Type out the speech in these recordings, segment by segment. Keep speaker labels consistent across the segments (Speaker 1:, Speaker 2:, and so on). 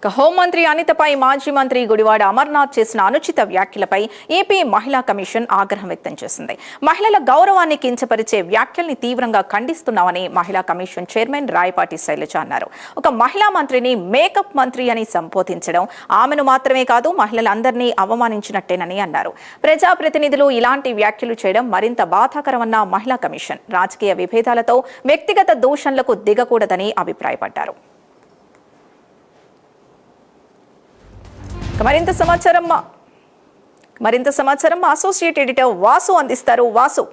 Speaker 1: హోంమంత్రి అనితపై మాజీ మంత్రి గుడివాడ అమర్నాథ్ చేసిన అనుచిత వ్యాఖ్యలపై ఏపీ మహిళా కమిషన్ ఆగ్రహం వ్యక్తం చేసింది. మహిళల గౌరవాన్ని కించపరిచే వ్యాఖ్యల్ని తీవ్రంగా ఖండిస్తున్నామని మహిళా కమిషన్ చైర్మన్ రాయపాటి శైలజ అన్నారు. ఒక మహిళా మంత్రిని మేకప్ మంత్రి అని సంబోధించడం ఆమెను మాత్రమే కాదు మహిళలందరినీ అవమానించినట్టేనని అన్నారు. ప్రజాప్రతినిధులు ఇలాంటి వ్యాఖ్యలు చేయడం మరింత బాధాకరమన్న మహిళా కమిషన్ రాజకీయ విభేదాలతో వ్యక్తిగత దూషణలకు దిగకూడదని అభిప్రాయపడ్డారు. మరింత సమాచారం అసోసియేట్ ఎడిటర్ వాసు అందిస్తారు. వాసు,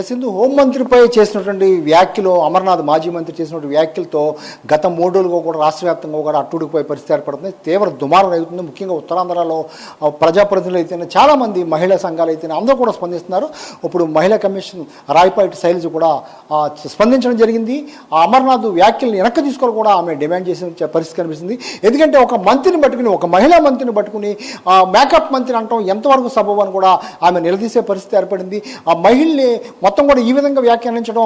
Speaker 2: సింధు హోంమంత్రిపై చేసినటువంటి వ్యాఖ్యలు, అమర్నాథ్ మాజీ మంత్రి చేసినటువంటి వ్యాఖ్యలతో గత 3 రోజులుగా కూడా రాష్ట్ర వ్యాప్తంగా కూడా అట్టుడికిపోయే పరిస్థితి ఏర్పడుతుంది. తీవ్ర దుమారం అవుతుంది. ముఖ్యంగా ఉత్తరాంధ్రలో ప్రజాప్రతినిధులు అయితేనే చాలామంది మహిళా సంఘాలు అయితేనే అందరూ కూడా స్పందిస్తున్నారు. ఇప్పుడు మహిళా కమిషన్ రాయపాటి శైలజ కూడా స్పందించడం జరిగింది. ఆ అమర్నాథ్ వ్యాఖ్యలను వెనక్కి తీసుకోవాలి కూడా ఆమె డిమాండ్ చేసిన పరిస్థితి కనిపిస్తుంది. ఎందుకంటే ఒక మంత్రిని పట్టుకుని, ఒక మహిళా మంత్రిని పట్టుకుని మేకప్ మంత్రి అంటాం ఎంతవరకు సబబు అని కూడా ఆమె నిలదీసే పరిస్థితి ఏర్పడింది. ఆ మహిళని మొత్తం కూడా ఈ విధంగా వ్యాఖ్యానించడం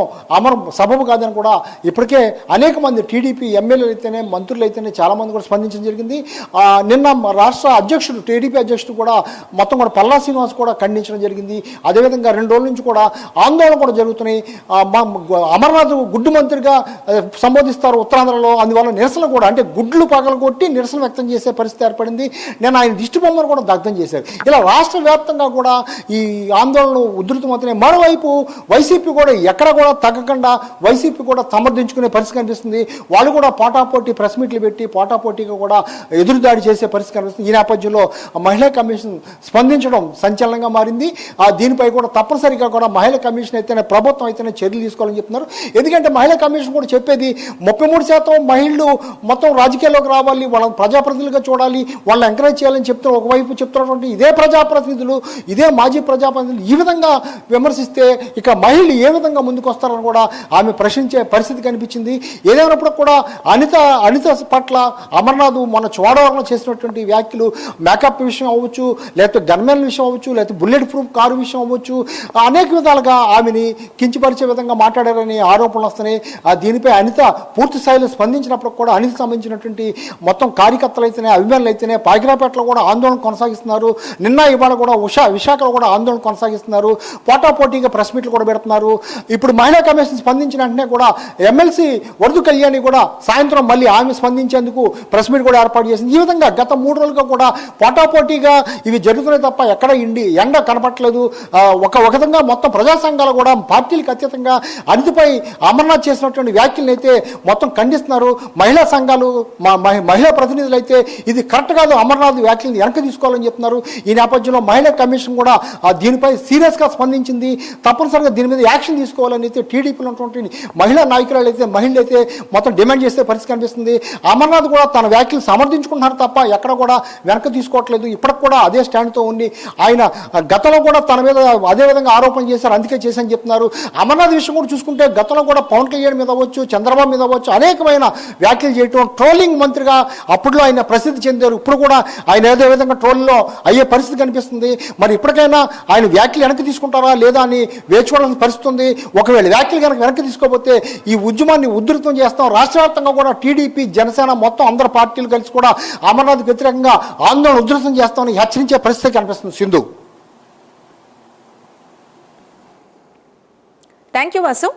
Speaker 2: సబబు కాదని కూడా ఇప్పటికే అనేక మంది టీడీపీ ఎమ్మెల్యేలు అయితేనే, మంత్రులు అయితేనే చాలామంది కూడా స్పందించడం జరిగింది. నిన్న రాష్ట్ర అధ్యక్షుడు, టీడీపీ అధ్యక్షుడు కూడా మొత్తం కూడా పల్లా శ్రీనివాస్ కూడా ఖండించడం జరిగింది. అదేవిధంగా 2 రోజుల నుంచి కూడా ఆందోళన కూడా జరుగుతున్నాయి. అమర్నాథ్ గుడ్డు మంత్రిగా సంబోధిస్తారు ఉత్తరాంధ్రలో. అందువల్ల నిరసన కూడా, అంటే గుడ్లు పగలగొట్టి నిరసన వ్యక్తం చేసే పరిస్థితి ఏర్పడింది. నేను ఆయన దిష్టి బొమ్మను కూడా దగ్ధం చేశారు. ఇలా రాష్ట్ర వ్యాప్తంగా కూడా ఈ ఆందోళనలు ఉధృతమవుతున్నాయి. మరోవైపు వైసీపీ కూడా ఎక్కడ కూడా తగ్గకుండా వైసీపీ కూడా సమర్థించుకునే పరిస్థితి కనిపిస్తుంది. వాళ్ళు కూడా పోటాపోటీ ప్రెస్ మీట్లు పెట్టి పోటాపోటీగా కూడా ఎదురుదాడి చేసే పరిస్థితి కనిపిస్తుంది. ఈ నేపథ్యంలో మహిళా కమిషన్ స్పందించడం సంచలనంగా మారింది. దీనిపై కూడా తప్పనిసరిగా కూడా మహిళా కమిషన్ అయితేనే, ప్రభుత్వం అయితేనే చర్యలు తీసుకోవాలని చెప్తున్నారు. ఎందుకంటే మహిళా కమిషన్ కూడా చెప్పేది 33% మహిళలు మొత్తం రాజకీయాల్లోకి రావాలి, వాళ్ళని ప్రజాప్రతినిధులుగా చూడాలి, వాళ్ళని ఎంకరేజ్ చేయాలని చెప్తున్నారు. ఒకవైపు చెప్తున్నటువంటి ఇదే ప్రజాప్రతినిధులు, ఇదే మాజీ ప్రజాప్రతినిధులు ఈ విధంగా విమర్శిస్తే ఇక మహిళలు ఏ విధంగా ముందుకు వస్తారని కూడా ఆమె ప్రశ్నించే పరిస్థితి కనిపించింది. ఏదైనప్పుడు కూడా అనిత పట్ల అమర్నాథ్ మన చోడవరంలో చేసినటువంటి వ్యాఖ్యలు, మేకప్ విషయం అవ్వచ్చు, లేకపోతే గన్మెన్ విషయం అవ్వచ్చు, లేకపోతే బుల్లెట్ ప్రూఫ్ కారు విషయం అవ్వచ్చు, అనేక విధాలుగా ఆమెని కించపరిచే విధంగా మాట్లాడారని ఆరోపణలు వస్తున్నాయి. దీనిపై అనిత పూర్తి స్థాయిలో స్పందించినప్పుడు కూడా అనిత సంబంధించినటువంటి మొత్తం కార్యకర్తలు అయితేనే, అభిమానులు అయితేనే పాకిరాపేటలో కూడా ఆందోళన కొనసాగిస్తున్నారు. నిన్న ఇవాళ కూడా విశాఖలో కూడా ఆందోళన కొనసాగిస్తున్నారు. పోటాపోటీగా ప్రెస్ మీట్లు కూడా పెడుతున్నారు. ఇప్పుడు మహిళా కమిషన్ స్పందించిన వెంటనే కూడా ఎమ్మెల్సీ వరదు కళ్యాణి కూడా సాయంత్రం మళ్ళీ ఆమె స్పందించేందుకు ప్రెస్ మీట్ కూడా ఏర్పాటు చేసింది. ఈ విధంగా గత 3 రోజులుగా కూడా పోటాపోటీగా ఇవి జరుగుతున్నాయి తప్ప ఎక్కడ ఎండ కనపట్లేదు. ఒక విధంగా మొత్తం ప్రజా సంఘాలు కూడా పార్టీలకు అతీతంగా అనితపై అమర్నాథ్ చేసినటువంటి వ్యాఖ్యలను అయితే మొత్తం ఖండిస్తున్నారు. మహిళా సంఘాలు, మహిళా ప్రతినిధులు అయితే ఇది కరెక్ట్ కాదు, అమర్నాథ్ వ్యాఖ్యలను వెనక్కి తీసుకోవాలని చెప్తున్నారు. ఈ నేపథ్యంలో మహిళా కమిషన్ కూడా దీనిపై సీరియస్గా స్పందించింది. తప్పనిసరిగా దీని మీద యాక్షన్ తీసుకోవాలని అయితే టీడీపీలో ఉన్నటువంటి మహిళా నాయకురాలు అయితే, మహిళలు అయితే మొత్తం డిమాండ్ చేసే పరిస్థితి కనిపిస్తుంది. అమర్నాథ్ కూడా తన వ్యాఖ్యలు సమర్థించుకుంటున్నారు తప్ప ఎక్కడ కూడా వెనక్కి తీసుకోవట్లేదు. ఇప్పటికి కూడా అదే స్టాండ్తో ఉండి ఆయన గతంలో కూడా తన మీద అదే విధంగా ఆరోపణ చేశారు, అందుకే చేశారని చెప్తున్నారు. అమర్నాథ్ విషయం కూడా చూసుకుంటే గతంలో కూడా పవన్ కళ్యాణ్ మీద అవ్వచ్చు, చంద్రబాబు మీద అవ్వచ్చు అనేకమైన వ్యాఖ్యలు చేయటం, ట్రోలింగ్ మంత్రిగా అప్పట్లో ఆయన ప్రసిద్ధి చెందారు. ఇప్పుడు కూడా ఆయన ఏదో విధంగా ట్రోల్లో అయ్యే పరిస్థితి కనిపిస్తుంది. మరి ఇప్పటికైనా ఆయన వ్యాఖ్యలు వెనక్కి తీసుకుంటారా లేదా అని వేచి చూడాల్సిన పరిస్థితి ఉంది. ఒకవేళ వ్యాఖ్యలు కనుక వెనక్కి తీసుకోకపోతే ఈ ఉద్యమాన్ని ఉధృతం చేస్తాం. రాష్ట్ర వ్యాప్తంగా కూడా టీడీపీ, జనసేన మొత్తం అందరు పార్టీలు కలిసి కూడా అమర్నాథ్కి వ్యతిరేకంగా ఆందోళన ఉధృతం చేస్తామని హెచ్చరించే పరిస్థితి కనిపిస్తుంది. సింధు.
Speaker 1: Thank you Vasu.